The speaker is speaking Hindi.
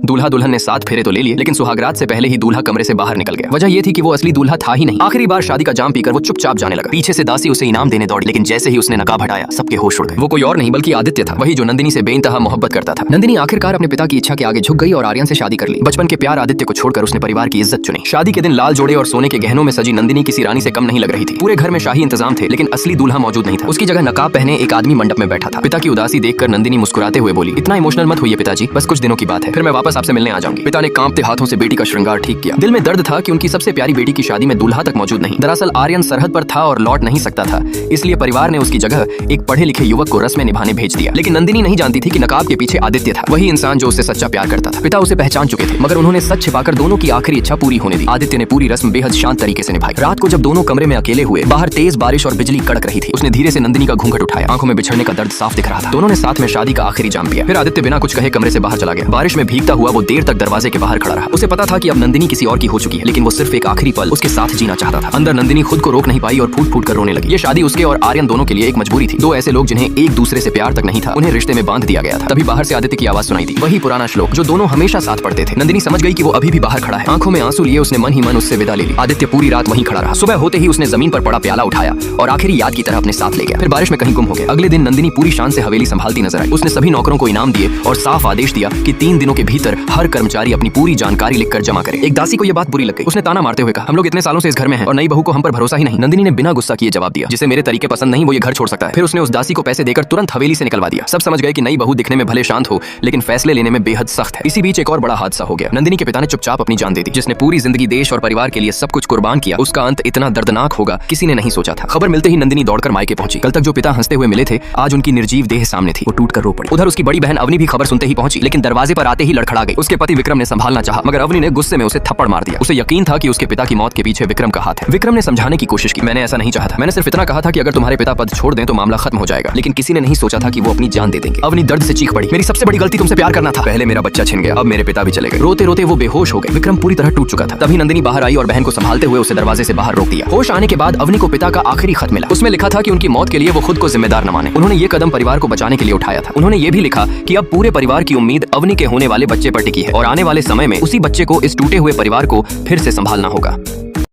दूल्हा दुल्हन ने 7 फेरे तो ले लिए, लेकिन सुहागरात से पहले ही दूल्हा कमरे से बाहर निकल गया। वजह ये थी कि वो असली दूल्हा था ही नहीं। आखिरी बार शादी का जाम पीकर वो चुपचाप जाने लगा। पीछे से दासी उसे इनाम देने दौड़ी, लेकिन जैसे ही उसने नकाब हटाया सबके होश उड़ गए। वो कोई और नहीं बल्कि आदित्य था, वही जो नंदिनी से बेइंतहा मोहब्बत करता था। नंदिनी आखिरकार अपने पिता की इच्छा के आगे झुक गई और आर्यन से शादी कर ली। बचपन के प्यार आदित्य को छोड़कर उसने परिवार की इज्जत चुनी। शादी के दिन लाल जोड़े और सोने के गहनों में सजी नंदिनी किसी रानी से कम नहीं लग रही थी। पूरे घर में शाही इंतजाम थे, लेकिन असली दूल्हा मौजूद नहीं था। उसकी जगह नकाब पहने एक आदमी मंडप में बैठा था। पिता की उदासी देखकर नंदिनी मुस्कुराते हुए बोली, इतना इमोशनल मत होइए पिताजी, बस कुछ दिनों की बात है, फिर मैं वापस आपसे मिलने आ जाऊंगी। पिता ने कांपते हाथों से बेटी का श्रृंगार ठीक किया। दिल में दर्द था कि उनकी सबसे प्यारी बेटी की शादी में दूल्हा तक मौजूद नहीं। दरअसल आर्यन सरहद पर था और लौट नहीं सकता था, इसलिए परिवार ने उसकी जगह एक पढ़े लिखे युवक को रस्में निभाने भेज दिया। लेकिन नंदिनी नहीं जानती थी कि नकाब के पीछे आदित्य था, वही इंसान जो उससे सच्चा प्यार करता था। पिता उसे पहचान चुके थे, मगर उन्होंने सच छिपाकर दोनों की आखिरी इच्छा पूरी होने दी। आदित्य ने पूरी रस्म बेहद शांत तरीके से निभाई। रात को जब दोनों कमरे में अकेले हुए, बाहर तेज बारिश और बिजली कड़क रही थी, उसने धीरे से नंदिनी का घूंघट उठाया। आंखों में बिछड़ने का दर्द साफ दिख रहा था। दोनों ने साथ में शादी का आखिरी जाम पिया। फिर आदित्य बिना कुछ कहे कमरे से बाहर चला गया। बारिश में भीगता हुआ वो देर तक दरवाजे के बाहर खड़ा रहा। उसे पता था कि अब नंदिनी किसी और की हो चुकी है, लेकिन वो सिर्फ एक आखिरी पल उसके साथ जीना चाहता था। अंदर नंदिनी खुद को रोक नहीं पाई और फूट फूट कर रोने लगी। ये शादी उसके और आर्यन दोनों के लिए एक मजबूरी थी। दो ऐसे लोग जिन्हें एक दूसरे से प्यार तक नहीं था, उन्हें रिश्ते में बांध दिया गया था। तभी बाहर से आदित्य की आवाज सुनाई दी, वही पुराना श्लोक जो दोनों हमेशा साथ पढ़ते थे। नंदिनी समझ गई कि वो अभी भी बाहर खड़ा है। आंखों में आंसू लिए उसने मन ही मन उससे विदा ले ली। आदित्य पूरी रात वहीं खड़ा रहा। सुबह होते ही उसने जमीन पर पड़ा प्याला उठाया और आखिरी याद की तरह अपने साथ ले गया। फिर बारिश में कहीं गुम हो गया। अगले दिन नंदिनी पूरी शान से हवेली संभालती नजर आई। उसने सभी नौकरों को इनाम दिए और साफ आदेश दिया कि 3 दिनों के भीतर हर कर्मचारी अपनी पूरी जानकारी लिखकर जमा करे। एक दासी को यह बात बुरी लग गई। उसने ताना मारते हुए कहा, हम लोग इतने सालों से इस घर में हैं और नई बहू को हम पर भरोसा ही नहीं। नंदिनी ने बिना गुस्सा किए जवाब दिया, जिसे मेरे तरीके पसंद नहीं वो ये घर छोड़ सकता है। फिर उसने उस दासी को पैसे देकर तुरंत हवेली से निकलवा दिया। सब समझ गए कि नई बहू दिखने में भले शांत हो, लेकिन फैसले लेने में बेहद सख्त है। इसी बीच एक और बड़ा हादसा हो गया। नंदिनी के पिता ने चुपचाप अपनी जान दे दी। जिसने पूरी जिंदगी देश और परिवार के लिए सब कुछ कुर्बान किया, उसका अंत इतना दर्दनाक होगा किसी ने नहीं सोचा था। खबर मिलते ही नंदिनी दौड़कर मायके पहुंची। कल तक जो पिता हंसते हुए मिले थे, आज उनकी निर्जीव देह सामने थी। वो टूटकर रो पड़ी। उधर उसकी बड़ी बहन अवनी भी खबर सुनते ही पहुंची, लेकिन दरवाजे पर आते ही लड़खड़ा गई। उसके पति विक्रम ने संभालना चाहा, मगर अवनी ने गुस्से में उसे थप्पड़ मार दिया। उसे यकीन था कि उसके पिता की मौत के पीछे विक्रम का हाथ है। विक्रम ने समझाने की कोशिश की, मैंने ऐसा नहीं चाहा था, मैंने सिर्फ इतना कहा था कि अगर तुम्हारे पिता पद छोड़ दें तो मामला खत्म हो जाएगा। लेकिन किसी ने नहीं सोचा था कि वो अपनी जान दे देंगे। अवनी दर्द से चीख पड़ी, मेरी सबसे बड़ी गलती तुमसे प्यार करना था। पहले मेरा बच्चा छिन गया, अब मेरे पिता भी चले गए। रोते रोते वो बेहोश हो गए। विक्रम पूरी तरह टूट चुका था। तभी नंदिनी बाहर आई और बहन को संभालते हुए उसे दरवाजे से बाहर रोक दिया। होश आने के बाद अवनी को पिता का आखिरी खत मिला। उसमें लिखा था कि उनकी मौत के लिए वो खुद को जिम्मेदार न माने। उन्होंने ये कदम परिवार को बचाने के लिए उठाया था। उन्होंने ये भी लिखा कि अब पूरे परिवार की उम्मीद अवनी के होने वाले बच्चे पर टिकी है और आने वाले समय में उसी बच्चे को इस टूटे हुए परिवार को फिर से संभालना होगा।